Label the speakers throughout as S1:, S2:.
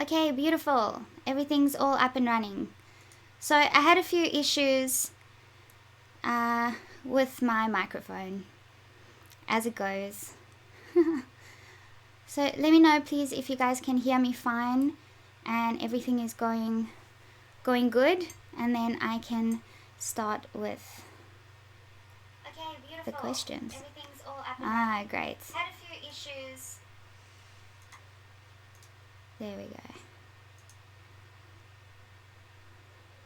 S1: Okay, beautiful. Everything's all up and running. So I had a few issues with my microphone, as it goes. So let me know, please, if you guys can hear me fine and everything is going good, and then I can start with the questions. Everything's all up and running. Great. Had a few issues. There we go.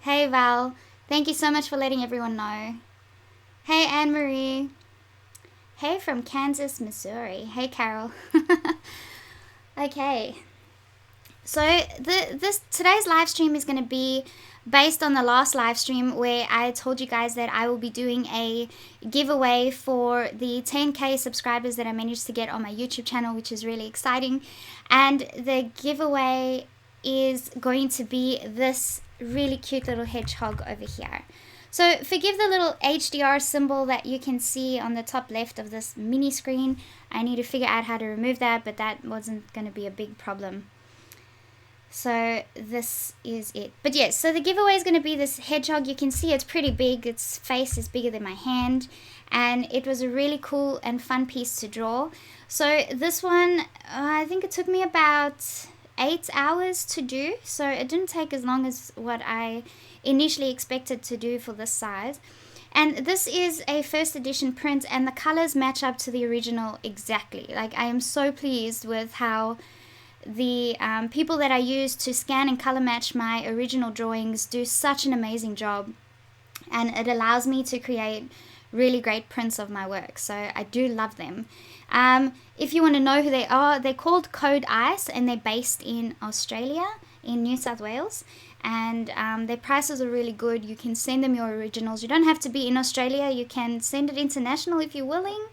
S1: Hey Val, thank you so much for letting everyone know. Hey Anne-Marie. Hey from Kansas, Missouri. Hey Carol. Okay. So today's live stream is going to be based on the last live stream where I told you guys that I will be doing a giveaway for the 10K subscribers that I managed to get on my YouTube channel, which is really exciting. And the giveaway is going to be this really cute little hedgehog over here. So forgive the little HDR symbol that you can see on the top left of this mini screen. I need to figure out how to remove that, but that wasn't going to be a big problem. So this is it. But yes, so the giveaway is going to be this hedgehog. You can see it's pretty big. Its face is bigger than my hand. And it was a really cool and fun piece to draw. So this one, I think it took me about 8 hours to do. So it didn't take as long as what I initially expected to do for this size. And this is a first edition print, and the colors match up to the original exactly. Like, I am so pleased with how the people that I use to scan and color match my original drawings do such an amazing job, and it allows me to create really great prints of my work. So I do love them. If you want to know who they are, they're called Code Ice, and they're based in Australia, in New South Wales, and their prices are really good. You can send them your originals. You don't have to be in Australia. You can send it international if you're willing,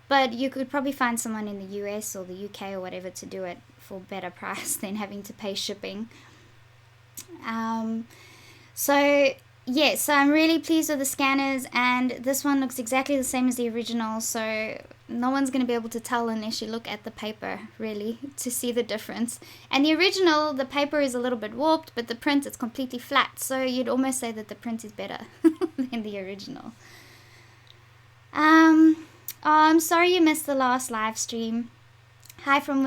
S1: but you could probably find someone in the US or the UK or whatever to do it for better price than having to pay shipping. So I'm really pleased with the scanners, and this one looks exactly the same as the original, so no one's going to be able to tell unless you look at the paper, really, to see the difference. And the original, the paper is a little bit warped, but the print is completely flat, so you'd almost say that the print is better than the original. Oh, I'm sorry you missed the last live stream. Hi from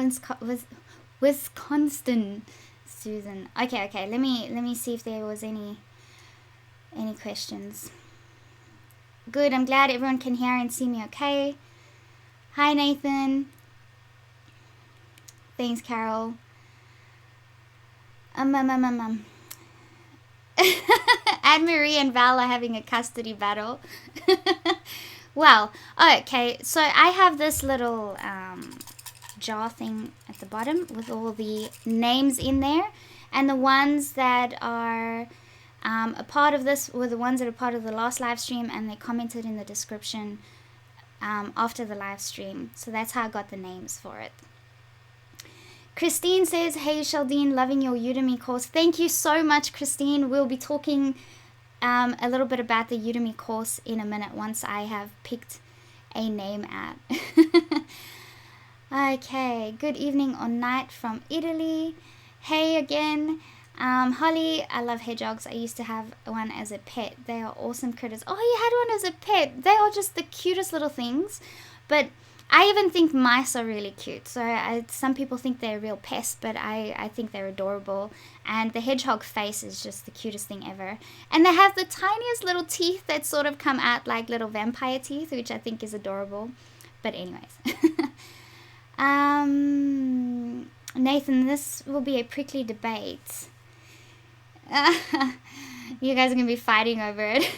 S1: Wisconsin, Susan. Okay. Let me see if there was any questions. Good. I'm glad everyone can hear and see me. Okay. Hi Nathan. Thanks, Carol. Anne-Marie and Val are having a custody battle. Well, okay, so I have this little jar thing at the bottom with all the names in there, and the ones that are a part of this were the ones that are part of the last live stream, and they commented in the description after the live stream. So that's how I got the names for it. Christine says, hey Sheldene, loving your Udemy course. Thank you so much, Christine. We'll be talking a little bit about the Udemy course in a minute once I have picked a name out. Okay, good evening or night from Italy. Hey again. Holly, I love hedgehogs. I used to have one as a pet. They are awesome critters. Oh, you had one as a pet. They are just the cutest little things. But I even think mice are really cute. So some people think they're a real pest, but I think they're adorable. And the hedgehog face is just the cutest thing ever. And they have the tiniest little teeth that sort of come out like little vampire teeth, which I think is adorable. But anyways. Nathan, this will be a prickly debate. You guys are going to be fighting over it.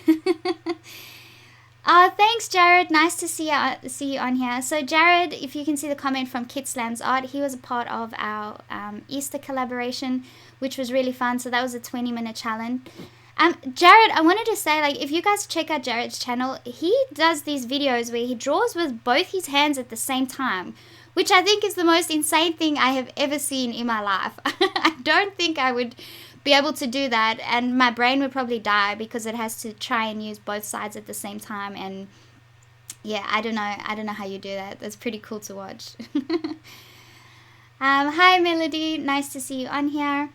S1: Thanks, Jared. Nice to see you on here. So, Jared, if you can see the comment from Kit Slam's Art, he was a part of our Easter collaboration, which was really fun. So that was a 20-minute challenge. Jared, I wanted to say, like, if you guys check out Jared's channel, he does these videos where he draws with both his hands at the same time, which I think is the most insane thing I have ever seen in my life. I don't think I would be able to do that, and my brain would probably die because it has to try and use both sides at the same time. And yeah, I don't know how you do that. That's pretty cool to watch. Hi Melody, nice to see you on here.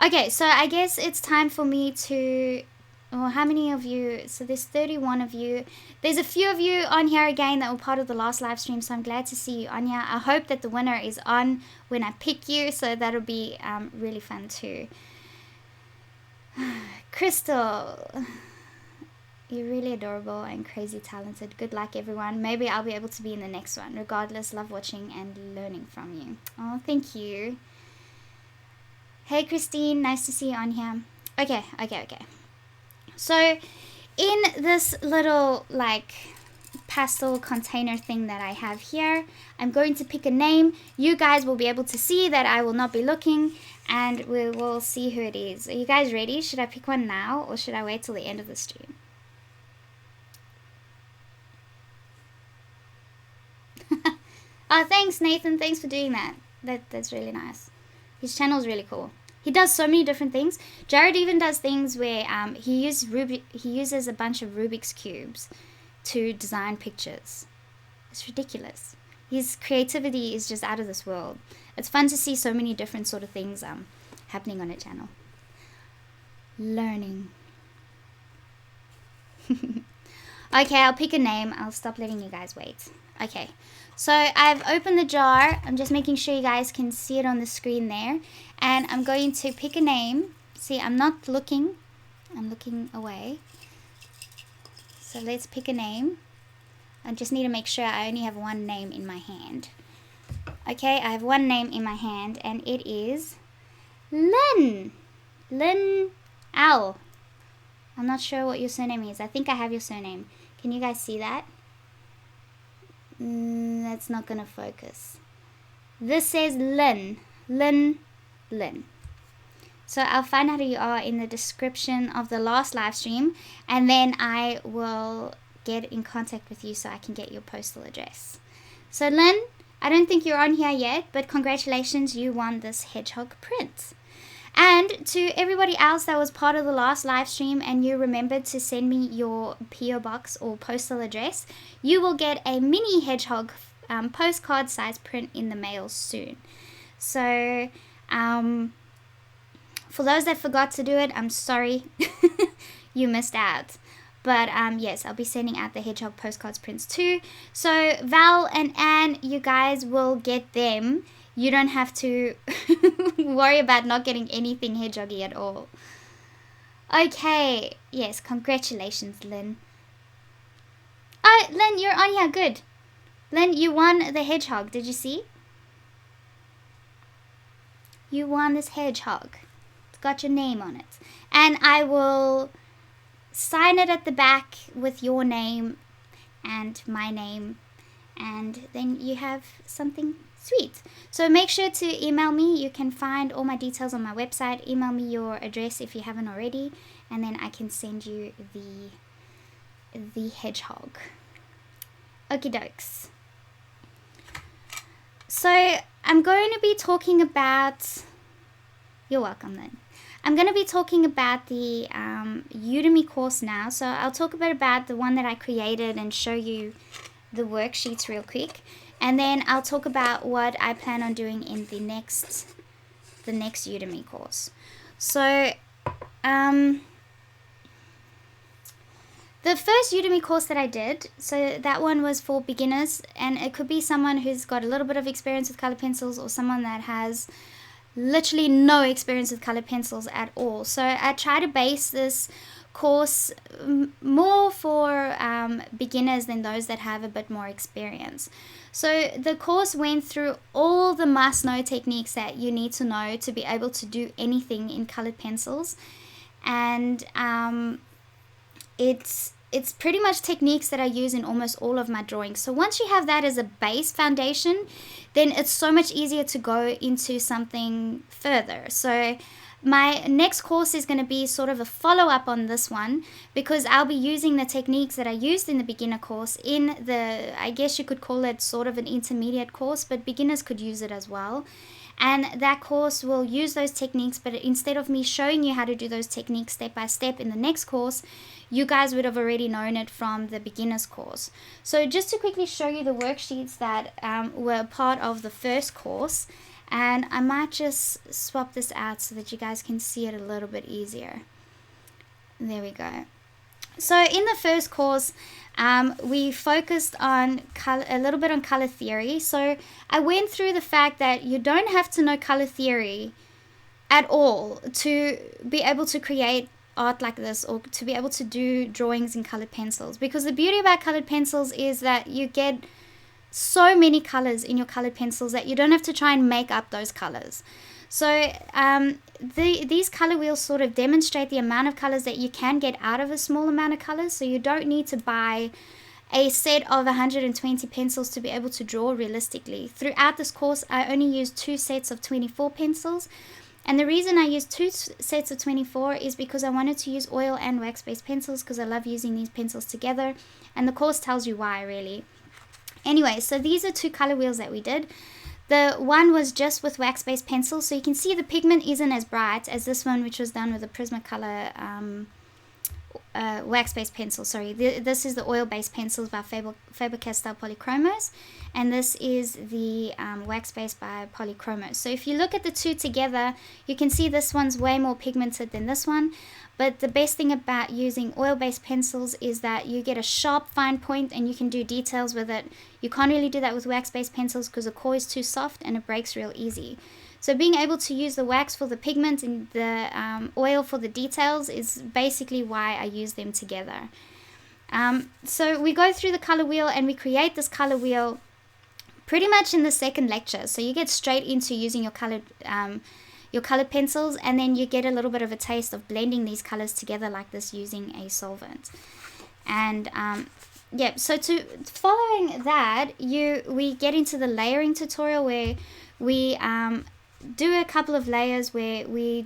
S1: Okay, so I guess it's time for me to, oh, how many of you? So there's 31 of you. There's a few of you on here again that were part of the last live stream, so I'm glad to see you on here. I hope that the winner is on when I pick you, so that'll be really fun too. Crystal, you're really adorable and crazy talented. Good luck, everyone. Maybe I'll be able to be in the next one. Regardless, love watching and learning from you. Oh, thank you. Hey, Christine. Nice to see you on here. Okay. So, in this little, like, pastel container thing that I have here, I'm going to pick a name. You guys will be able to see that I will not be looking, and we will see who it is. Are you guys ready? Should I pick one now, or should I wait till the end of the stream? Oh, thanks, Nathan. Thanks for doing that. That's really nice. His channel is really cool. He does so many different things. Jared even does things where he uses a bunch of Rubik's cubes to design pictures. It's ridiculous. His creativity is just out of this world. It's fun to see so many different sort of things happening on a channel. Learning. Okay, I'll pick a name. I'll stop letting you guys wait. Okay, so I've opened the jar. I'm just making sure you guys can see it on the screen there. And I'm going to pick a name. See, I'm not looking. I'm looking away. So let's pick a name. I just need to make sure I only have one name in my hand. Okay, I have one name in my hand, and it is Lynn. Lynn Owl. I'm not sure what your surname is. I think I have your surname. Can you guys see that? That's not going to focus. This says Lynn. Lynn. So I'll find out who you are in the description of the last live stream, and then I will get in contact with you so I can get your postal address. So Lynn, I don't think you're on here yet, but congratulations, you won this hedgehog print. And to everybody else that was part of the last live stream and you remembered to send me your PO box or postal address, you will get a mini hedgehog postcard size print in the mail soon. So for those that forgot to do it, I'm sorry. You missed out. But yes, I'll be sending out the hedgehog postcards prints too. So Val and Anne, you guys will get them. You don't have to worry about not getting anything hedgehoggy at all. Okay. Yes, congratulations, Lynn. Oh, Lynn, you're on here. Good. Lynn, you won the hedgehog. Did you see? You won this hedgehog. It's got your name on it. And I will sign it at the back with your name and my name. And then you have something sweet. So make sure to email me. You can find all my details on my website. Email me your address if you haven't already, and then I can send you the hedgehog. Okie dokes. So I'm going to be talking about, you're welcome then. I'm going to be talking about the Udemy course now. So I'll talk a bit about the one that I created and show you the worksheets real quick. And then I'll talk about what I plan on doing in the next Udemy course. So, the first Udemy course that I did, so that one was for beginners, and it could be someone who's got a little bit of experience with colored pencils or someone that has literally no experience with colored pencils at all. So I try to base this course more for beginners than those that have a bit more experience. So the course went through all the must-know techniques that you need to know to be able to do anything in colored pencils, and it's pretty much techniques that I use in almost all of my drawings. So once you have that as a base foundation, then it's so much easier to go into something further. So my next course is going to be sort of a follow-up on this one, because I'll be using the techniques that I used in the beginner course in the, I guess you could call it sort of an intermediate course, but beginners could use it as well. And that course will use those techniques, but instead of me showing you how to do those techniques step by step in the next course, you guys would have already known it from the beginner's course. So just to quickly show you the worksheets that were part of the first course, And I might just swap this out so that you guys can see it a little bit easier. There we go. So in the first course, we focused on a little bit on color theory. So I went through the fact that you don't have to know color theory at all to be able to create art like this, or to be able to do drawings in colored pencils. Because the beauty about colored pencils is that you get so many colors in your colored pencils that you don't have to try and make up those colors. So these color wheels sort of demonstrate the amount of colors that you can get out of a small amount of colors. So you don't need to buy a set of 120 pencils to be able to draw realistically. Throughout this course, I only used 2 sets of 24 pencils. And the reason I used 2 sets of 24 is because I wanted to use oil and wax-based pencils, because I love using these pencils together. And the course tells you why, really. Anyway, so these are 2 color wheels that we did. The one was just with wax-based pencils, so you can see the pigment isn't as bright as this one, which was done with a Prismacolor wax-based pencil. Sorry, this is the oil-based pencils by Faber-Castell Polychromos, and this is the wax-based by Polychromos. So if you look at the 2 together, you can see this one's way more pigmented than this one. But the best thing about using oil-based pencils is that you get a sharp, fine point, and you can do details with it. You can't really do that with wax-based pencils because the core is too soft and it breaks real easy. So being able to use the wax for the pigment and the oil for the details is basically why I use them together. So we go through the color wheel and we create this color wheel pretty much in the second lecture. So you get straight into using your colored pencils, and then you get a little bit of a taste of blending these colors together like this using a solvent. And yeah, so following that, we get into the layering tutorial where we do a couple of layers where we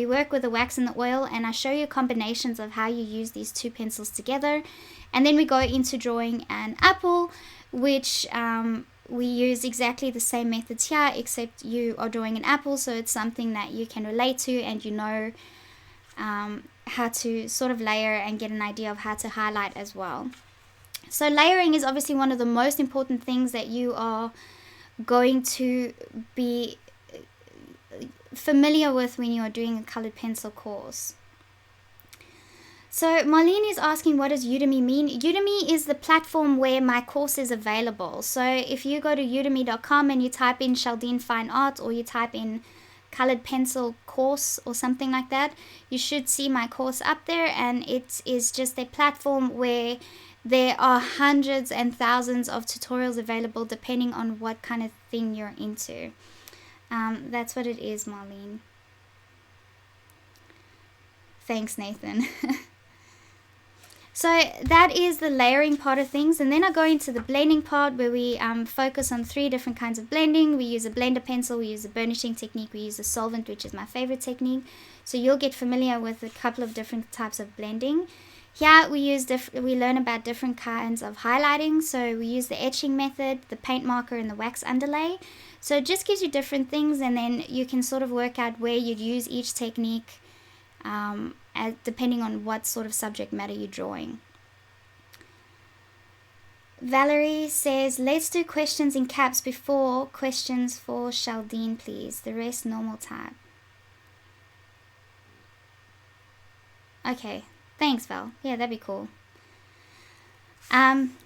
S1: work with the wax and the oil, and I show you combinations of how you use these 2 pencils together. And then we go into drawing an apple, which we use exactly the same methods here, except you are drawing an apple, so it's something that you can relate to, and you know how to sort of layer and get an idea of how to highlight as well. So layering is obviously one of the most important things that you are going to be familiar with when you are doing a colored pencil course. So Marlene is asking, what does Udemy mean? Udemy is the platform where my course is available. So if you go to udemy.com and you type in Sheldene Fine Art, or you type in colored pencil course or something like that, you should see my course up there, and it is just a platform where there are hundreds and thousands of tutorials available depending on what kind of thing you're into. That's what it is, Marlene. Thanks, Nathan. So that is the layering part of things, and then I go into the blending part where we focus on 3 different kinds of blending. We use a blender pencil, we use a burnishing technique, we use a solvent, which is my favorite technique. So you'll get familiar with a couple of different types of blending. Here we learn about different kinds of highlighting. So we use the etching method, the paint marker, and the wax underlay. So it just gives you different things, and then you can sort of work out where you'd use each technique depending on what sort of subject matter you're drawing. Valerie says, let's do questions in caps before questions for Sheldene, please. The rest normal type. Okay, thanks, Val. Yeah, that'd be cool.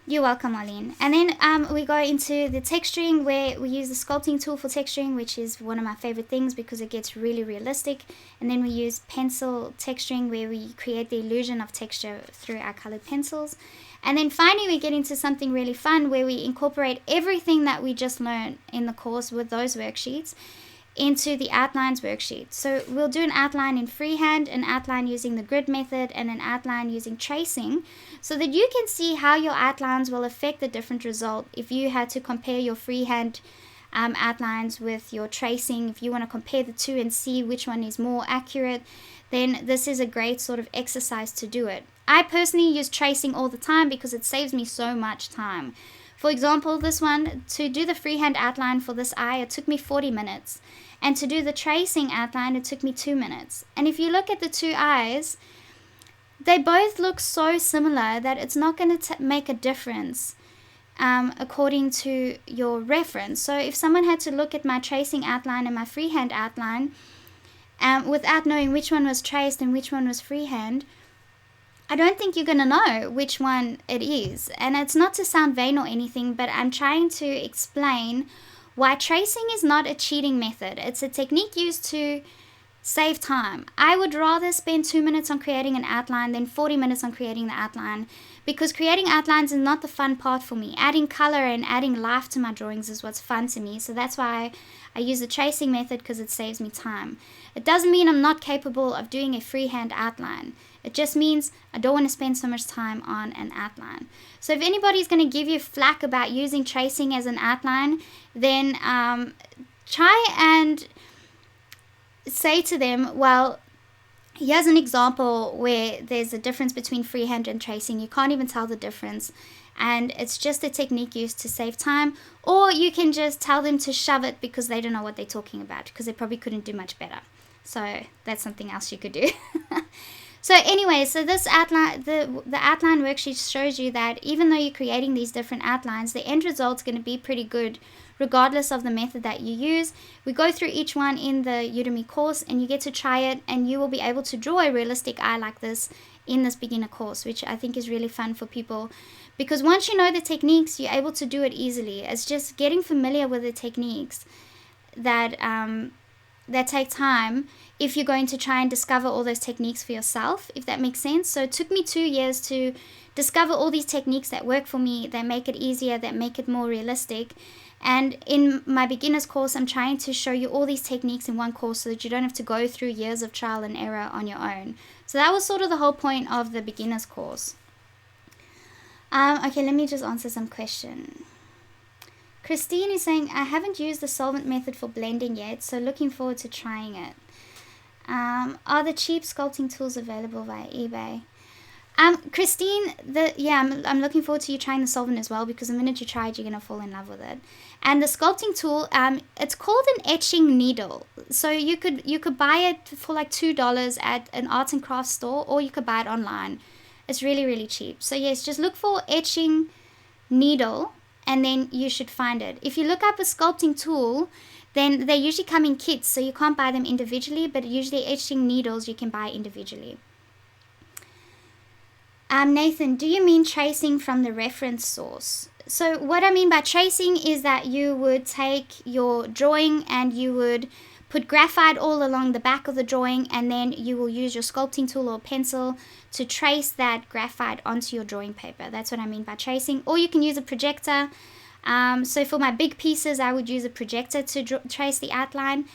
S1: You're welcome, Arlene. And then we go into the texturing, where we use the sculpting tool for texturing, which is one of my favorite things because it gets really realistic. And then we use pencil texturing, where we create the illusion of texture through our colored pencils. And then finally we get into something really fun, where we incorporate everything that we just learned in the course with those worksheets into the outlines worksheet. So we'll do an outline in freehand, an outline using the grid method, and an outline using tracing, so that you can see how your outlines will affect the different result. If you had to compare your freehand outlines with your tracing, if you want to compare the two and see which one is more accurate, then this is a great sort of exercise to do it. I personally use tracing all the time because it saves me so much time. For example, this one, to do the freehand outline for this eye, it took me 40 minutes. And to do the tracing outline, it took me 2 minutes. And if you look at the two eyes, they both look so similar that it's not going to make a difference according to your reference. So if someone had to look at my tracing outline and my freehand outline without knowing which one was traced and which one was freehand, I don't think you're going to know which one it is. And it's not to sound vain or anything, but I'm trying to explain why tracing is not a cheating method. It's a technique used to save time. I would rather spend 2 minutes on creating an outline than 40 minutes on creating the outline, because creating outlines is not the fun part for me. Adding color and adding life to my drawings is what's fun to me. So that's why I use the tracing method, because it saves me time. It doesn't mean I'm not capable of doing a freehand outline. It just means I don't want to spend so much time on an outline. So if anybody's going to give you flack about using tracing as an outline, then try and say to them, well, here's an example where there's a difference between freehand and tracing. You can't even tell the difference, and it's just a technique used to save time. Or you can just tell them to shove it because they don't know what they're talking about, because they probably couldn't do much better. So that's something else you could do. So anyway, so this outline, the outline worksheet shows you that even though you're creating these different outlines, the end result's going to be pretty good regardless of the method that you use. We go through each one in the Udemy course, and you get to try it, and you will be able to draw a realistic eye like this in this beginner course, which I think is really fun for people, because once you know the techniques, you're able to do it easily. It's just getting familiar with the techniques that take time if you're going to try and discover all those techniques for yourself, if that makes sense. So it took me 2 years to discover all these techniques that work for me, that make it easier, that make it more realistic. And in my beginner's course, I'm trying to show you all these techniques in one course so that you don't have to go through years of trial and error on your own. So that was sort of the whole point of the beginner's course. Okay, let me just answer some question. Christine is saying, I haven't used the solvent method for blending yet, so looking forward to trying it. Are the cheap sculpting tools available via eBay? Christine, I'm looking forward to you trying the solvent as well, because the minute you try it, you're going to fall in love with it. And the sculpting tool, it's called an etching needle. So you could buy it for like $2 at an arts and crafts store, or you could buy it online. It's really, really cheap. So yes, just look for etching needle, and then you should find it. If you look up a sculpting tool, then they usually come in kits, so you can't buy them individually, but usually etching needles you can buy individually. Nathan, do you mean tracing from the reference source? So what I mean by tracing is that you would take your drawing and you would put graphite all along the back of the drawing, and then you will use your sculpting tool or pencil to trace that graphite onto your drawing paper. That's what I mean by tracing. Or you can use a projector. So for my big pieces, I would use a projector to trace the outline.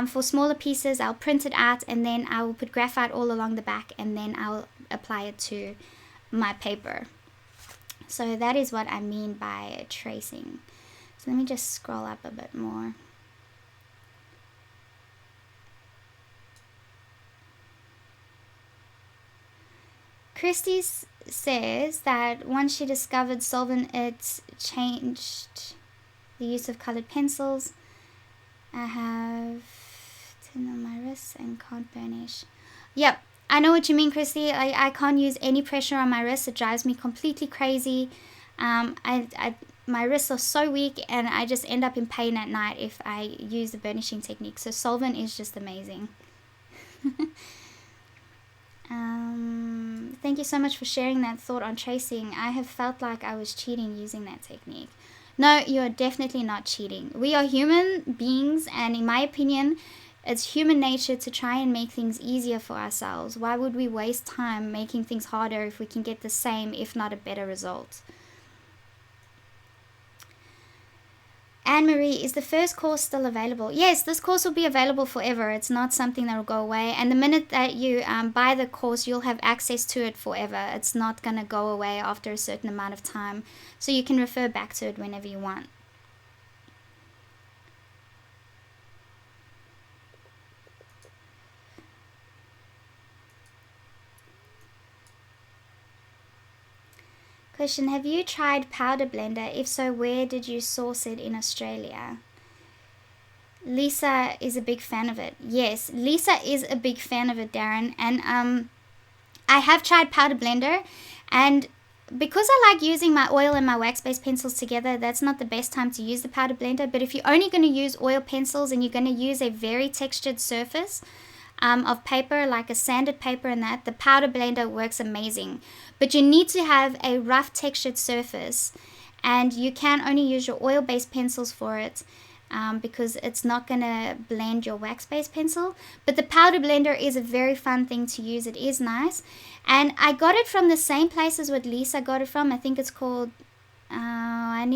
S1: For smaller pieces, I'll print it out, and then I will put graphite all along the back, and then I'll apply it to my paper. So that is what I mean by tracing. So let me just scroll up a bit more. Christy says that once she discovered solvent, it changed the use of colored pencils. I have tin on my wrists and can't burnish. Yep, I know what you mean, Christy. I can't use any pressure on my wrists. It drives me completely crazy. My wrists are so weak, and I just end up in pain at night if I use the burnishing technique. So solvent is just amazing. Thank you so much for sharing that thought on tracing. I have felt like I was cheating using that technique. No, you're definitely not cheating. We are human beings, and in my opinion, it's human nature to try and make things easier for ourselves. Why would we waste time making things harder if we can get the same, if not a better result? Anne-Marie, is the first course still available? Yes, this course will be available forever. It's not something that will go away. And the minute that you buy the course, you'll have access to it forever. It's not going to go away after a certain amount of time. So you can refer back to it whenever you want. Question, have you tried powder blender? If so, where did you source it in Australia? Lisa is a big fan of it. Yes, Lisa is a big fan of it, Darren. And I have tried powder blender, and because I like using my oil and my wax-based pencils together, that's not the best time to use the powder blender. But if you're only going to use oil pencils and you're going to use a very textured surface of paper, like a sanded paper and that, the powder blender works amazing. But you need to have a rough textured surface, and you can only use your oil-based pencils for it. Because it's not going to blend your wax-based pencil. But the powder blender is a very fun thing to use. It is nice. And I got it from the same place as what Lisa got it from. I think it's called, I'm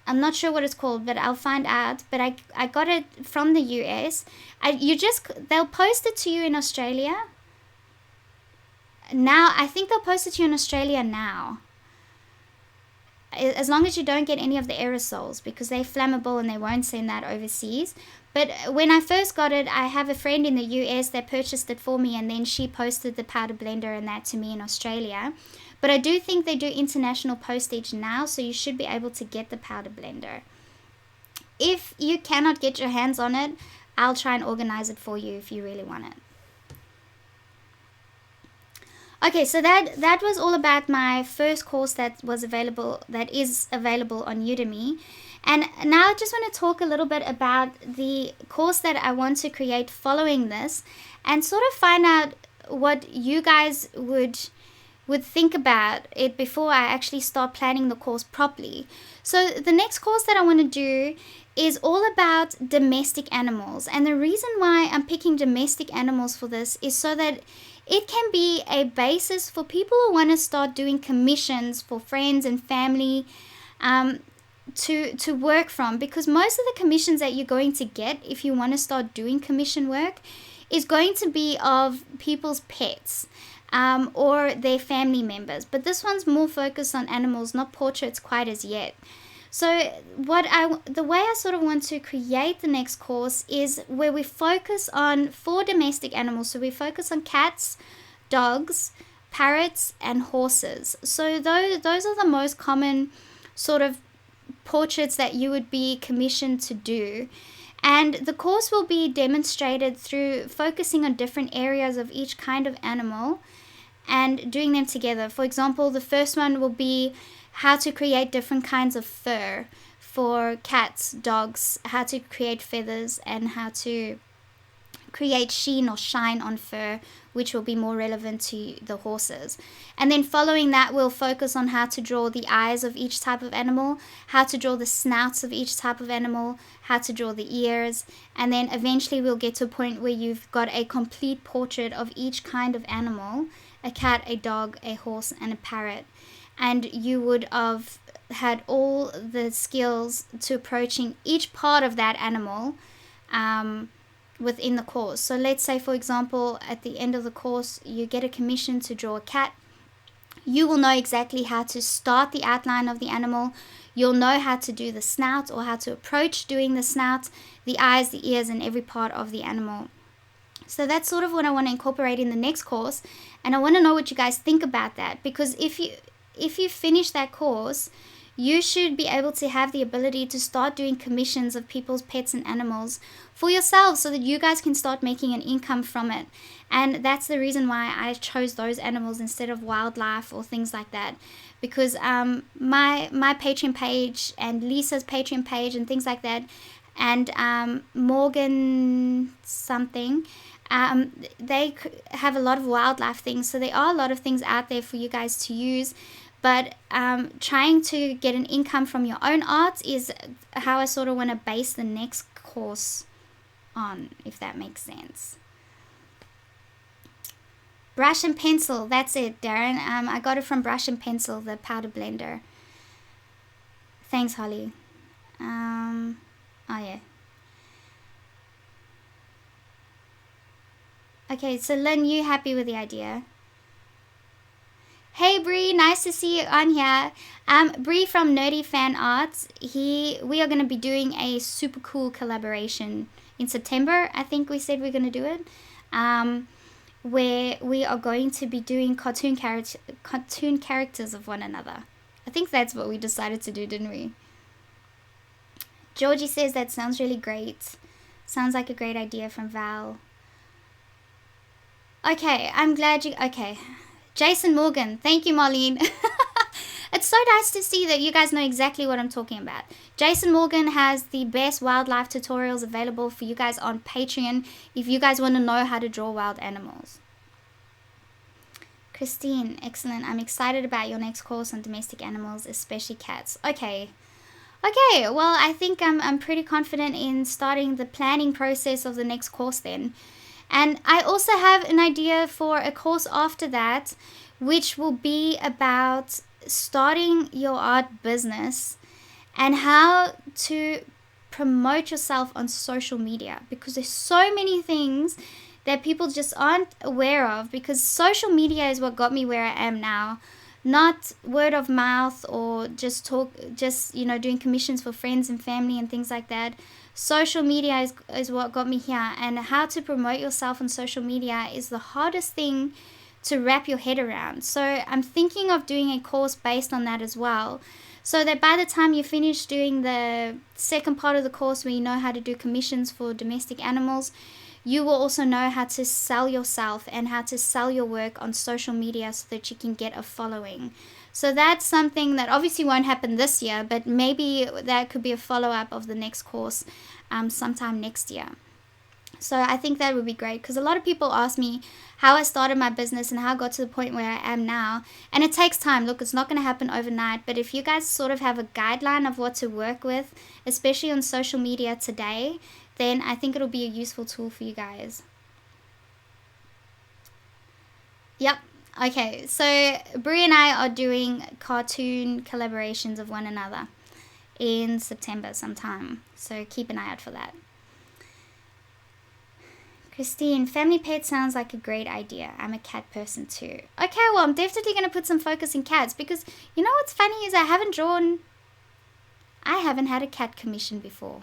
S1: not sure what it's called, but I'll find out. But I got it from the US. They'll post it to you in Australia. Now, I think they'll post it to you in Australia now. As long as you don't get any of the aerosols, because they're flammable and they won't send that overseas. But when I first got it, I have a friend in the US that purchased it for me, and then she posted the powder blender and that to me in Australia. But I do think they do international postage now, so you should be able to get the powder blender. If you cannot get your hands on it, I'll try and organize it for you if you really want it. Okay, so that was all about my first course that is available on Udemy. And now I just want to talk a little bit about the course that I want to create following this, and sort of find out what you guys would think about it before I actually start planning the course properly. So the next course that I want to do is all about domestic animals. And the reason why I'm picking domestic animals for this is so that it can be a basis for people who want to start doing commissions for friends and family to work from. Because most of the commissions that you're going to get if you want to start doing commission work is going to be of people's pets or their family members. But this one's more focused on animals, not portraits quite as yet. So the way I sort of want to create the next course is where we focus on 4 domestic animals. So we focus on cats, dogs, parrots, and horses. So those are the most common sort of portraits that you would be commissioned to do. And the course will be demonstrated through focusing on different areas of each kind of animal and doing them together. For example, the first one will be how to create different kinds of fur for cats, dogs, how to create feathers, and how to create sheen or shine on fur, which will be more relevant to the horses. And then following that, we'll focus on how to draw the eyes of each type of animal, how to draw the snouts of each type of animal, how to draw the ears, and then eventually we'll get to a point where you've got a complete portrait of each kind of animal, a cat, a dog, a horse, and a parrot. And you would have had all the skills to approaching each part of that animal within the course. So let's say, for example, at the end of the course, you get a commission to draw a cat. You will know exactly how to start the outline of the animal. You'll know how to do the snout, or how to approach doing the snout, the eyes, the ears, and every part of the animal. So that's sort of what I want to incorporate in the next course. And I want to know what you guys think about that, because if you finish that course, you should be able to have the ability to start doing commissions of people's pets and animals for yourselves, so that you guys can start making an income from it. And that's the reason why I chose those animals instead of wildlife or things like that, because my Patreon page and Lisa's Patreon page and things like that, and Morgan something, they have a lot of wildlife things. So there are a lot of things out there for you guys to use. But trying to get an income from your own art is how I sort of want to base the next course on, if that makes sense. Brush and pencil, that's it, Darren. I got it from Brush and Pencil, the powder blender. Thanks, Holly. Oh, yeah. Okay, so Lynn, you happy with the idea? Hey Bree, nice to see you on here. Bree from Nerdy Fan Arts. We are going to be doing a super cool collaboration in September. I think we said we're going to do it. Where we are going to be doing cartoon characters of one another. I think that's what we decided to do, didn't we? Georgie says that sounds really great. Sounds like a great idea from Val. Okay, I'm glad you... Okay. Jason Morgan. Thank you, Marlene. It's so nice to see that you guys know exactly what I'm talking about. Jason Morgan has the best wildlife tutorials available for you guys on Patreon if you guys want to know how to draw wild animals. Christine, excellent. I'm excited about your next course on domestic animals, especially cats. Okay, well, I think I'm pretty confident in starting the planning process of the next course then. And I also have an idea for a course after that, which will be about starting your art business and how to promote yourself on social media, because there's so many things that people just aren't aware of, because social media is what got me where I am now, not word of mouth or just doing commissions for friends and family and things like that. Social media is what got me here, and how to promote yourself on social media is the hardest thing to wrap your head around. So I'm thinking of doing a course based on that as well, so that by the time you finish doing the second part of the course where you know how to do commissions for domestic animals, you will also know how to sell yourself and how to sell your work on social media so that you can get a following. So that's something that obviously won't happen this year, but maybe that could be a follow-up of the next course sometime next year. So I think that would be great, because a lot of people ask me how I started my business and how I got to the point where I am now. And it takes time. Look, it's not going to happen overnight. But if you guys sort of have a guideline of what to work with, especially on social media today, then I think it'll be a useful tool for you guys. Yep. Okay. So Brie and I are doing cartoon collaborations of one another in September sometime. So keep an eye out for that. Christine, family pet sounds like a great idea. I'm a cat person too. Okay, well, I'm definitely going to put some focus in cats, because you know what's funny is I haven't had a cat commission before.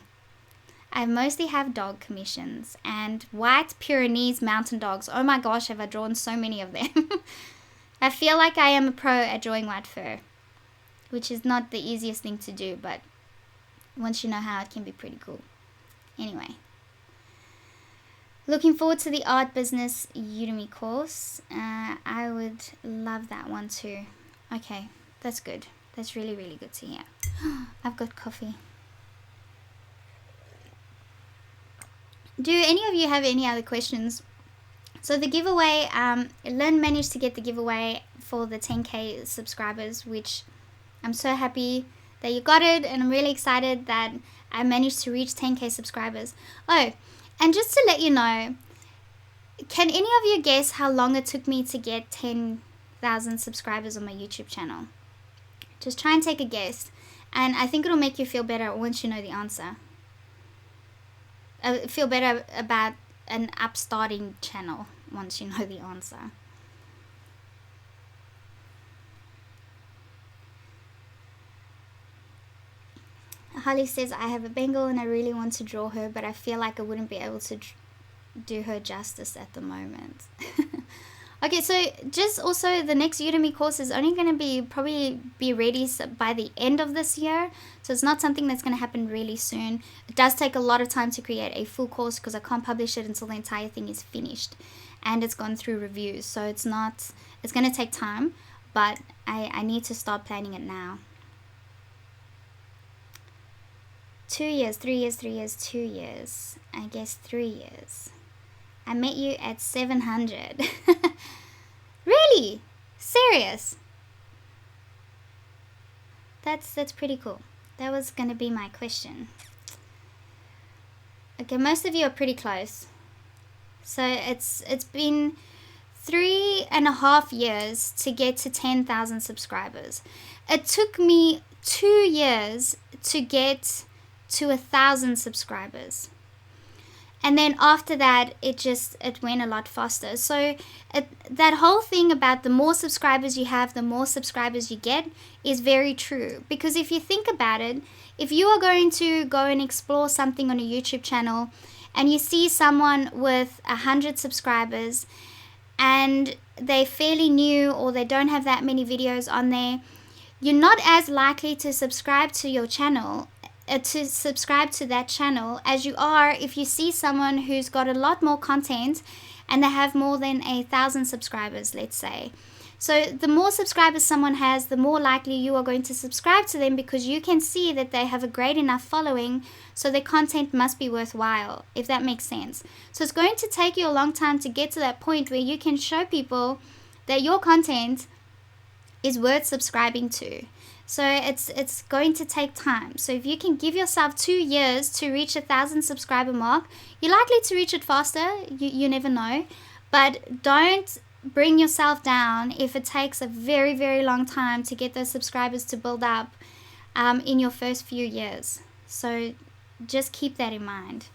S1: I mostly have dog commissions, and white Pyrenees mountain dogs. Oh my gosh, have I drawn so many of them. I feel like I am a pro at drawing white fur, which is not the easiest thing to do, but once you know how, it can be pretty cool. Anyway. Looking forward to the art business Udemy course. I would love that one too. Okay, that's good. That's really, really good to hear. I've got coffee. Do any of you have any other questions? So the giveaway, Lynn managed to get the giveaway for the 10K subscribers, which I'm so happy that you got it, and I'm really excited that I managed to reach 10K subscribers. Oh, and just to let you know, can any of you guess how long it took me to get 10,000 subscribers on my YouTube channel? Just try and take a guess, and I think it'll make you feel better once you know the answer. Feel better about an upstarting channel once you know the answer. Holly says, I have a Bengal and I really want to draw her, but I feel like I wouldn't be able to do her justice at the moment. Okay, so just also the next Udemy course is only going to probably be ready by the end of this year. So it's not something that's going to happen really soon. It does take a lot of time to create a full course, because I can't publish it until the entire thing is finished and it's gone through reviews. So it's going to take time, but I need to start planning it now. 2 years, 3 years, 3 years, 2 years. I guess 3 years. I met you at 700. Really? Serious? That's pretty cool. That was going to be my question. Okay, most of you are pretty close. So it's been 3.5 years to get to 10,000 subscribers. It took me 2 years to get to 1,000 subscribers, and then after that it went a lot faster. So that whole thing about the more subscribers you have, the more subscribers you get, is very true. Because if you think about it, if you are going to go and explore something on a YouTube channel and you see someone with 100 subscribers and they're fairly new or they don't have that many videos on there, you're not as likely to subscribe to your channel, to subscribe to that channel, as you are if you see someone who's got a lot more content and they have more than 1,000 subscribers, let's say. So the more subscribers someone has, the more likely you are going to subscribe to them, because you can see that they have a great enough following, so their content must be worthwhile, if that makes sense. So it's going to take you a long time to get to that point where you can show people that your content is worth subscribing to. So it's going to take time. So if you can give yourself 2 years to reach 1,000 subscriber mark, you're likely to reach it faster. You never know. But don't bring yourself down if it takes a very, very long time to get those subscribers to build up in your first few years. So just keep that in mind.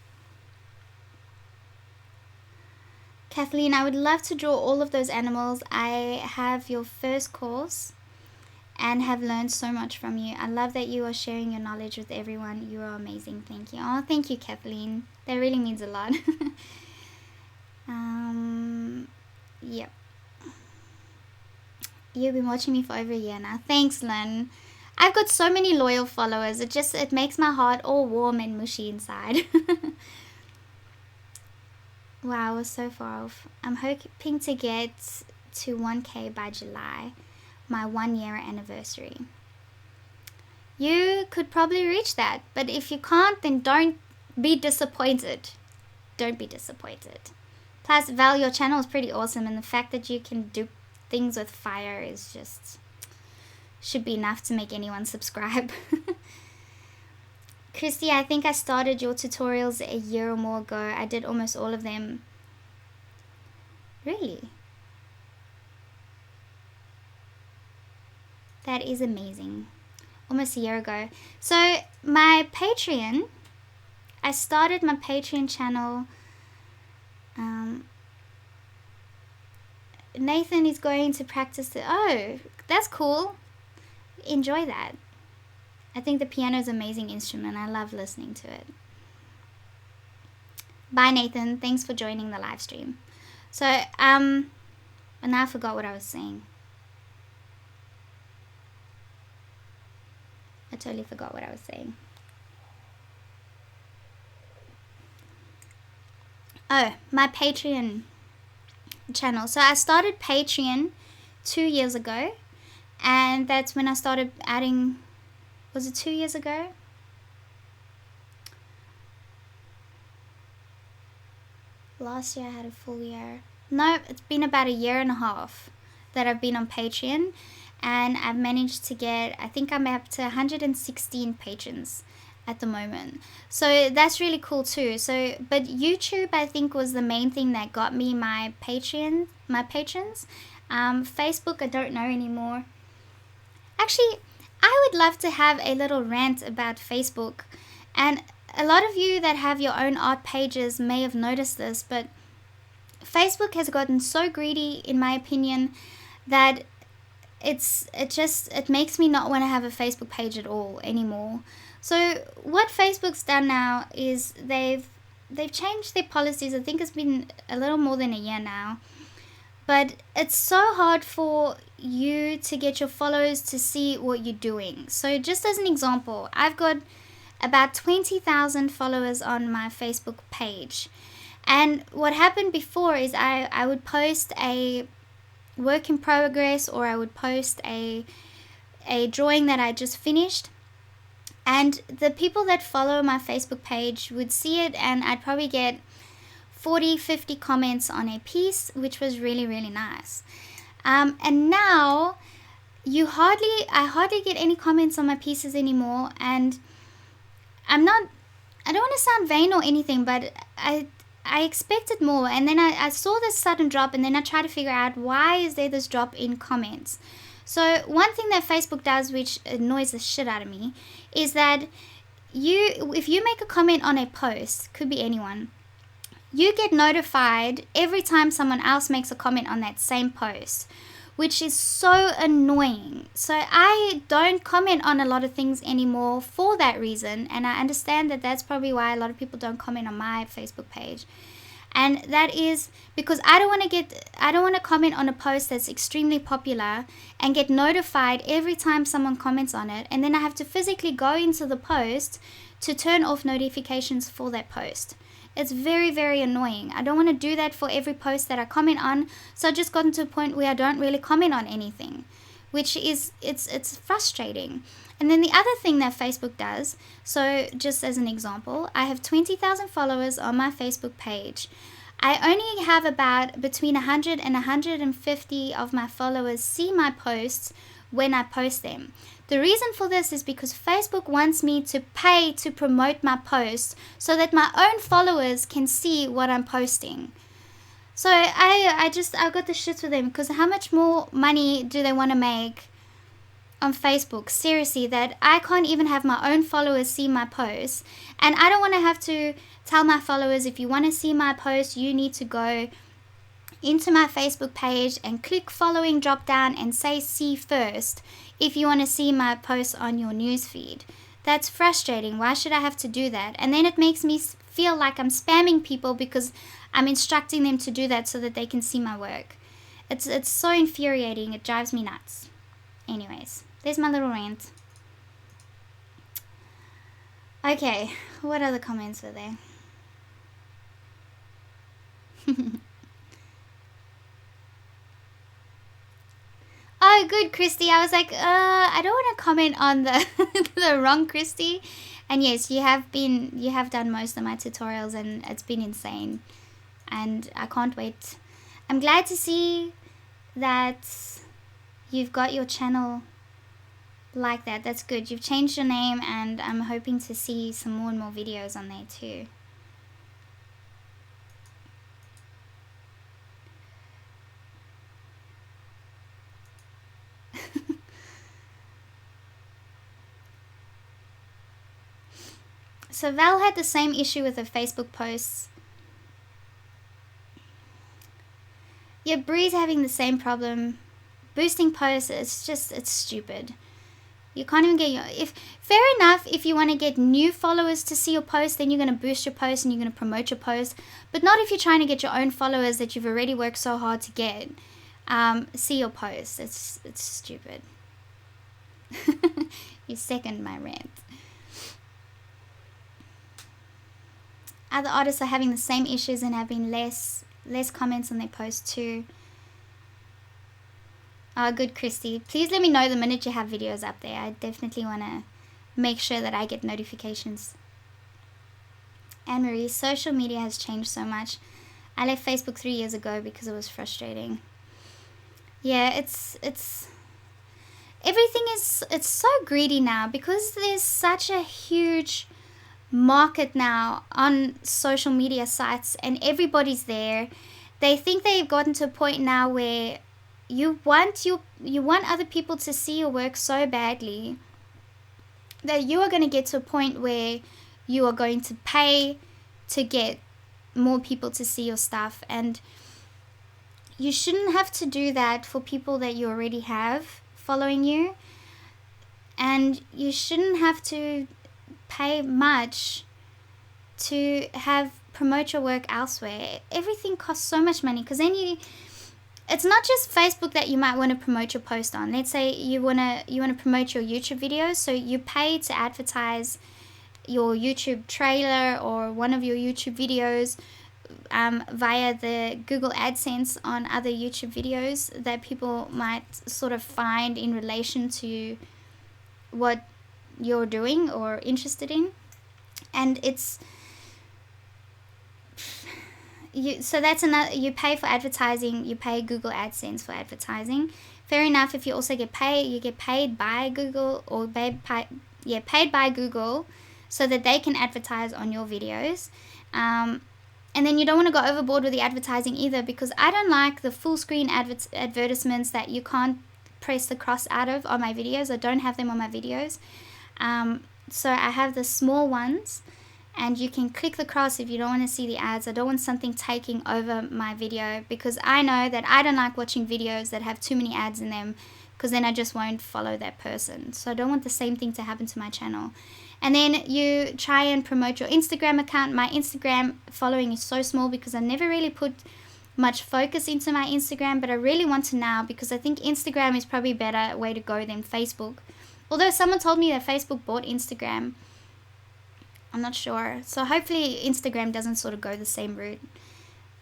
S1: Kathleen, I would love to draw all of those animals. I have your first course and have learned so much from you. I love that you are sharing your knowledge with everyone. You are amazing. Thank you. Oh, thank you, Kathleen. That really means a lot. Yep. You've been watching me for over a year now. Thanks, Lynn. I've got so many loyal followers. It makes my heart all warm and mushy inside. Wow, we're so far off. I'm hoping to get to 1K by July, my 1-year anniversary. You could probably reach that, but if you can't, then don't be disappointed. Don't be disappointed. Plus, Val, your channel is pretty awesome, and the fact that you can do things with fire is just should be enough to make anyone subscribe. Christy, I think I started your tutorials a year or more ago. I did almost all of them. Really? That is amazing. Almost a year ago. So my Patreon, I started my Patreon channel. Nathan is going to practice it. Oh, that's cool. Enjoy that. I think the piano is an amazing instrument. I love listening to it. Bye, Nathan. Thanks for joining the live stream. So, and now I forgot what I was saying. I totally forgot what I was saying. Oh, my Patreon channel. So I started Patreon 2 years ago, and that's when I started adding. Was it 2 years ago? Last year I had a full year. No, it's been about a year and a half that I've been on Patreon, and I've managed to get, I think I'm up to 116 patrons at the moment. So that's really cool too. So, but YouTube, I think, was the main thing that got me my patrons. Facebook, I don't know anymore. Actually, I would love to have a little rant about Facebook, and a lot of you that have your own art pages may have noticed this, but Facebook has gotten so greedy, in my opinion, that it makes me not want to have a Facebook page at all anymore. So what Facebook's done now is they've changed their policies. I think it's been a little more than a year now. But it's so hard for you to get your followers to see what you're doing. So just as an example, I've got about 20,000 followers on my Facebook page. And what happened before is I would post a work in progress, or I would post a drawing that I just finished. And the people that follow my Facebook page would see it, and I'd probably get 40, 50 comments on a piece, which was really, really nice. And now I hardly get any comments on my pieces anymore. And I don't want to sound vain or anything, but I expected more. And then I saw this sudden drop, and then I tried to figure out, why is there this drop in comments? So one thing that Facebook does, which annoys the shit out of me, is that if you make a comment on a post, could be anyone, you get notified every time someone else makes a comment on that same post, which is so annoying. So I don't comment on a lot of things anymore for that reason, and I understand that that's probably why a lot of people don't comment on my Facebook page. And that is because I don't want to comment on a post that's extremely popular and get notified every time someone comments on it, and then I have to physically go into the post to turn off notifications for that post. It's very, very annoying. I don't want to do that for every post that I comment on. So I just gotten to a point where I don't really comment on anything, which is, it's frustrating. And then the other thing that Facebook does, so just as an example, I have 20,000 followers on my Facebook page. I only have about between 100 and 150 of my followers see my posts when I post them. The reason for this is because Facebook wants me to pay to promote my posts so that my own followers can see what I'm posting. So I got the shits with them, because how much more money do they want to make on Facebook? Seriously, that I can't even have my own followers see my posts. And I don't want to have to tell my followers, if you want to see my post, you need to go into my Facebook page and click following drop down and say see first if you want to see my posts on your newsfeed. That's frustrating. Why should I have to do that? And then it makes me feel like I'm spamming people because I'm instructing them to do that so that they can see my work. It's so infuriating. It drives me nuts. Anyways, there's my little rant. Okay, what other comments were there? Oh, good, Christy. I was like, I don't want to comment on the the wrong Christy. And yes, you have done most of my tutorials, and it's been insane. And I can't wait. I'm glad to see that you've got your channel like that. That's good. You've changed your name, and I'm hoping to see some more and more videos on there too. So Val had the same issue with her Facebook posts. Yeah, Bree's having the same problem. Boosting posts, it's stupid. You can't even get fair enough, if you want to get new followers to see your post, then you're going to boost your post and you're going to promote your post. But not if you're trying to get your own followers that you've already worked so hard to get see your post. It's stupid. You second my rant. Other artists are having the same issues and having less comments on their posts too. Oh, good, Christy. Please let me know the minute you have videos up there. I definitely want to make sure that I get notifications. Anne-Marie, social media has changed so much. I left Facebook 3 years ago because it was frustrating. Yeah, it's everything is, it's so greedy now, because there's such a huge market now on social media sites and everybody's there. They think they've gotten to a point now where you want other people to see your work so badly that you are going to get to a point where you are going to pay to get more people to see your stuff. And you shouldn't have to do that for people that you already have following you, and you shouldn't have to pay much to promote your work elsewhere. Everything costs so much money, because then it's not just Facebook that you might want to promote your post on. Let's say you want to promote your YouTube videos, so you pay to advertise your YouTube trailer or one of your YouTube videos via the Google AdSense on other YouTube videos that people might sort of find in relation to what you're doing or interested in. And so that's another, you pay for advertising, you pay Google AdSense for advertising. Fair enough, if you also get paid, you get paid by Google, or paid by Google, so that they can advertise on your videos. And then you don't want to go overboard with the advertising either, because I don't like the full screen advertisements that you can't press the cross out of on my videos. I don't have them on my videos. So I have the small ones, and you can click the cross if you don't want to see the ads. I don't want something taking over my video, because I know that I don't like watching videos that have too many ads in them, because then I just won't follow that person. So I don't want the same thing to happen to my channel. And then you try and promote your Instagram account. My Instagram following is so small because I never really put much focus into my Instagram, but I really want to now, because I think Instagram is probably a better way to go than Facebook. Although someone told me that Facebook bought Instagram. I'm not sure. So hopefully Instagram doesn't sort of go the same route.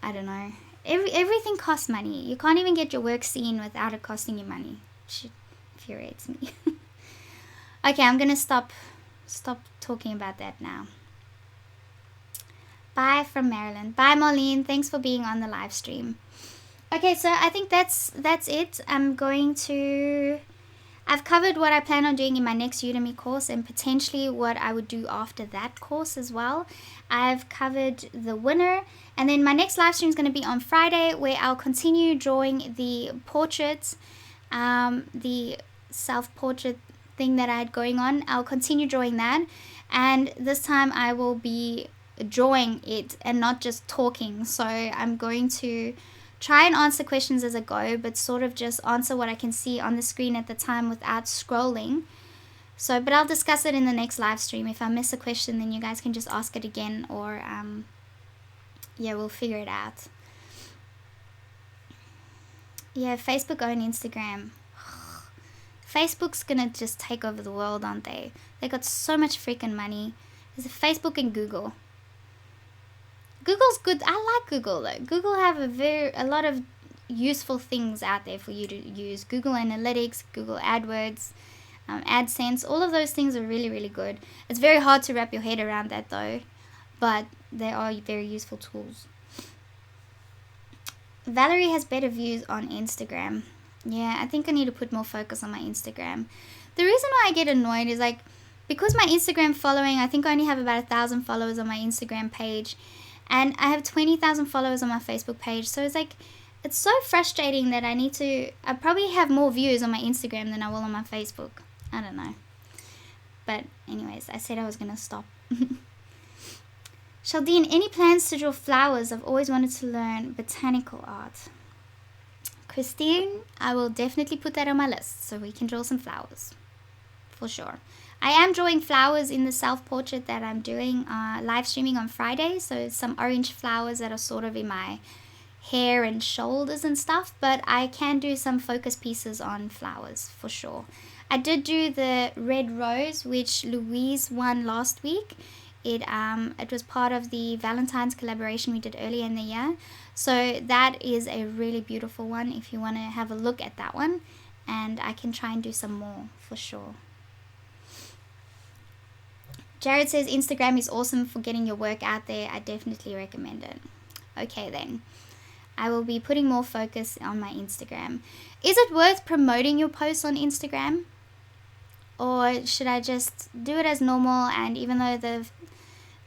S1: I don't know. Everything costs money. You can't even get your work seen without it costing you money. Shit infuriates me. Okay, I'm gonna stop talking about that now. Bye from Maryland. Bye, Marlene. Thanks for being on the live stream. Okay, so I think that's it. I've covered what I plan on doing in my next Udemy course and potentially what I would do after that course as well. I've covered the winner, and then my next live stream is going to be on Friday, where I'll continue drawing the portraits, the self-portrait thing that I had going on. I'll continue drawing that, and this time I will be drawing it and not just talking. So I'm going to try and answer questions as I go, but sort of just answer what I can see on the screen at the time without scrolling. So, but I'll discuss it in the next live stream. If I miss a question, then you guys can just ask it again, or yeah, we'll figure it out. Yeah, Facebook own Instagram. Facebook's gonna just take over the world, aren't they? They got so much freaking money. There's Facebook and Google. Google's good. I like Google though. Google have a lot of useful things out there for you to use. Google Analytics, Google AdWords, AdSense. All of those things are really, really good. It's very hard to wrap your head around that though, but they are very useful tools. Valerie has better views on Instagram. Yeah, I think I need to put more focus on my Instagram. The reason why I get annoyed is like, because my Instagram following, I think I only have about 1,000 followers on my Instagram page. And I have 20,000 followers on my Facebook page. So it's like, it's so frustrating that I probably have more views on my Instagram than I will on my Facebook. I don't know. But anyways, I said I was going to stop. Sheldene, any plans to draw flowers? I've always wanted to learn botanical art. Christine, I will definitely put that on my list so we can draw some flowers. For sure. I am drawing flowers in the self-portrait that I'm doing, live streaming on Friday. So some orange flowers that are sort of in my hair and shoulders and stuff. But I can do some focus pieces on flowers for sure. I did do the red rose, which Louise won last week. It was part of the Valentine's collaboration we did earlier in the year. So that is a really beautiful one if you want to have a look at that one. And I can try and do some more for sure. Jared says Instagram is awesome for getting your work out there. I definitely recommend it. Okay then. I will be putting more focus on my Instagram. Is it worth promoting your posts on Instagram? Or should I just do it as normal, and even though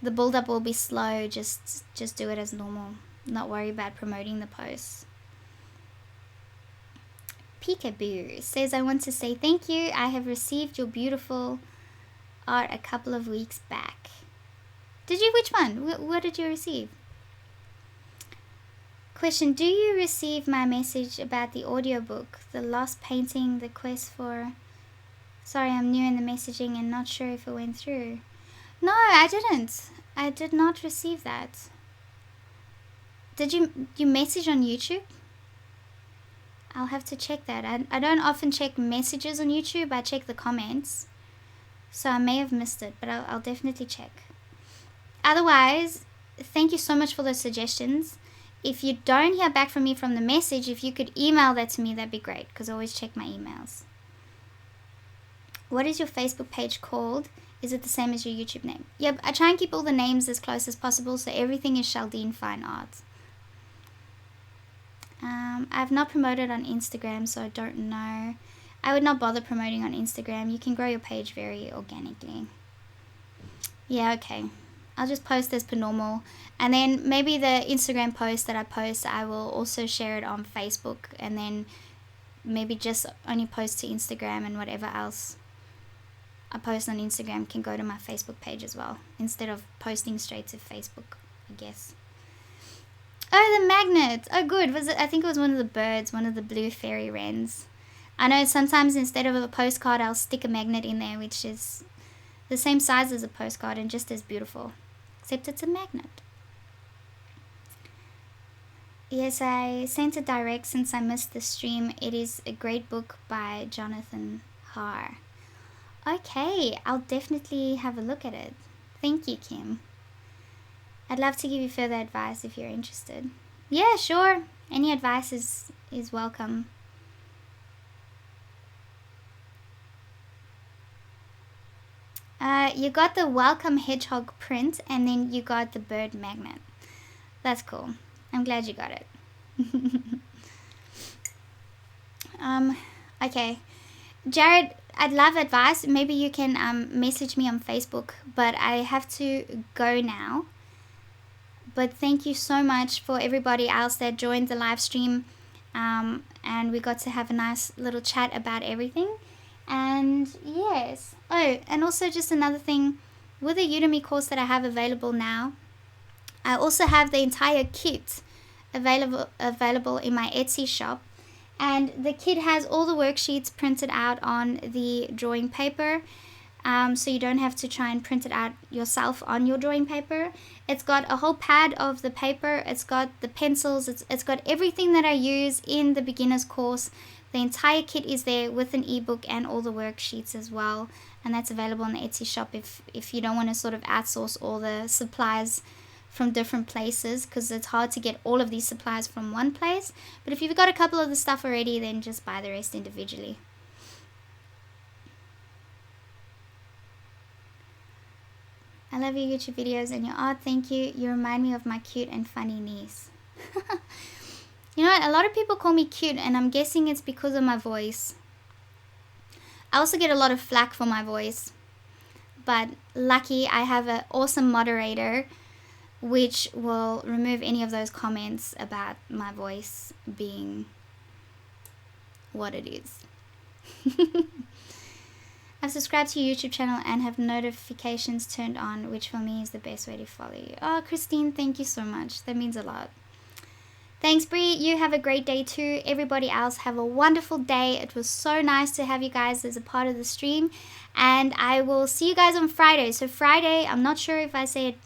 S1: the build up will be slow, just do it as normal. Not worry about promoting the posts. Peekaboo says, I want to say thank you. I have received your beautiful art a couple of weeks back. Did you? Which one? What did you receive? Question, do you receive my message about the audiobook, The Lost Painting, The Quest for... Sorry, I'm new in the messaging and not sure if it went through. No, I didn't. I did not receive that. Did you message on YouTube? I'll have to check that. I don't often check messages on YouTube. I check the comments. So I may have missed it, but I'll definitely check. Otherwise, thank you so much for those suggestions. If you don't hear back from me from the message, if you could email that to me, that'd be great, because I always check my emails. What is your Facebook page called? Is it the same as your YouTube name? Yep, I try and keep all the names as close as possible, so everything is Sheldene Fine Art. I've not promoted on Instagram, so I don't know. I would not bother promoting on Instagram. You can grow your page very organically. Yeah, okay. I'll just post as per normal. And then maybe the Instagram post that I post, I will also share it on Facebook. And then maybe just only post to Instagram, and whatever else I post on Instagram can go to my Facebook page as well, instead of posting straight to Facebook, I guess. Oh, the magnet. Oh, good. I think it was one of the birds, one of the blue fairy wrens. I know sometimes instead of a postcard, I'll stick a magnet in there, which is the same size as a postcard and just as beautiful, except it's a magnet. Yes, I sent it direct since I missed the stream. It is a great book by Jonathan Harr. Okay, I'll definitely have a look at it. Thank you, Kim. I'd love to give you further advice if you're interested. Yeah, sure. Any advice is welcome. You got the welcome hedgehog print, and then you got the bird magnet. That's cool. I'm glad you got it. Okay. Jared, I'd love advice. Maybe you can message me on Facebook, but I have to go now. But thank you so much for everybody else that joined the live stream, and we got to have a nice little chat about everything. And yes, oh, and also just another thing, with the Udemy course that I have available now, I also have the entire kit available in my Etsy shop. And the kit has all the worksheets printed out on the drawing paper, so you don't have to try and print it out yourself on your drawing paper. It's got a whole pad of the paper, it's got the pencils, it's got everything that I use in the beginner's course. The entire kit is there with an ebook and all the worksheets as well, and that's available in the Etsy shop if you don't want to sort of outsource all the supplies from different places, because it's hard to get all of these supplies from one place. But if you've got a couple of the stuff already, then just buy the rest individually. I love your YouTube videos and your art. Thank you. You remind me of my cute and funny niece. You know what? A lot of people call me cute, and I'm guessing it's because of my voice. I also get a lot of flack for my voice. But lucky I have an awesome moderator which will remove any of those comments about my voice being what it is. I've subscribed to your YouTube channel and have notifications turned on, which for me is the best way to follow you. Oh, Christine, thank you so much. That means a lot. Thanks, Bree. You have a great day too. Everybody else, have a wonderful day. It was so nice to have you guys as a part of the stream. And I will see you guys on Friday. So Friday, I'm not sure if I say it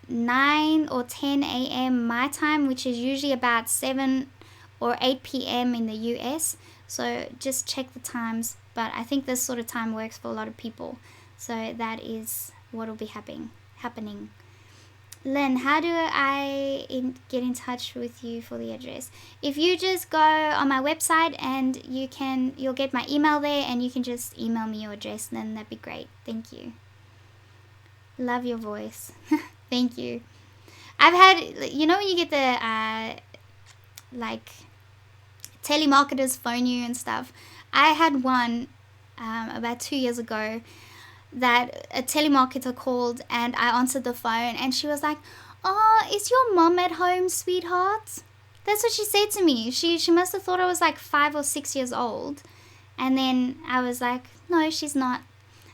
S1: 9 or 10 a.m. my time, which is usually about 7 or 8 p.m. in the US. So just check the times. But I think this sort of time works for a lot of people. So that is what will be happening. Lynn, how do I get in touch with you for the address? If you just go on my website and you'll get my email there, and you can just email me your address, then that'd be great. Thank you. Love your voice. Thank you. I've had, when you get the telemarketers phone you and stuff. I had one about 2 years ago that a telemarketer called, and I answered the phone, and she was like, "Oh, is your mom at home, sweetheart?" That's what she said to me. She must have thought I was like 5 or 6 years old. And then I was like, "No, she's not."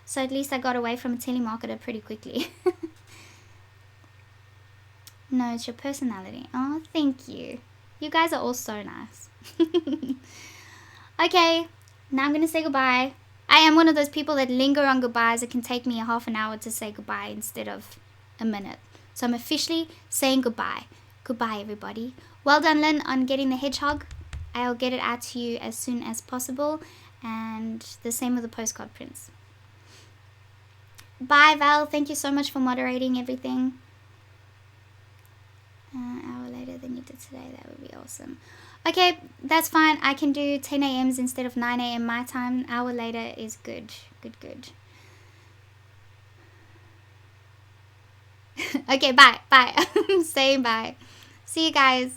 S1: So at least I got away from a telemarketer pretty quickly. No, it's your personality. Oh, thank you. You guys are all so nice. Okay, now I'm going to say goodbye. I am one of those people that linger on goodbyes. It can take me a half an hour to say goodbye instead of a minute. So I'm officially saying goodbye. Goodbye, everybody. Well done, Lynn, on getting the hedgehog. I'll get it out to you as soon as possible. And the same with the postcard prints. Bye, Val. Thank you so much for moderating everything. An hour later than you did today. That would be awesome. Okay, that's fine. I can do 10 a.m.s instead of 9 a.m. my time. An hour later is good. Good. Okay, bye. Bye. I'm saying bye. See you guys.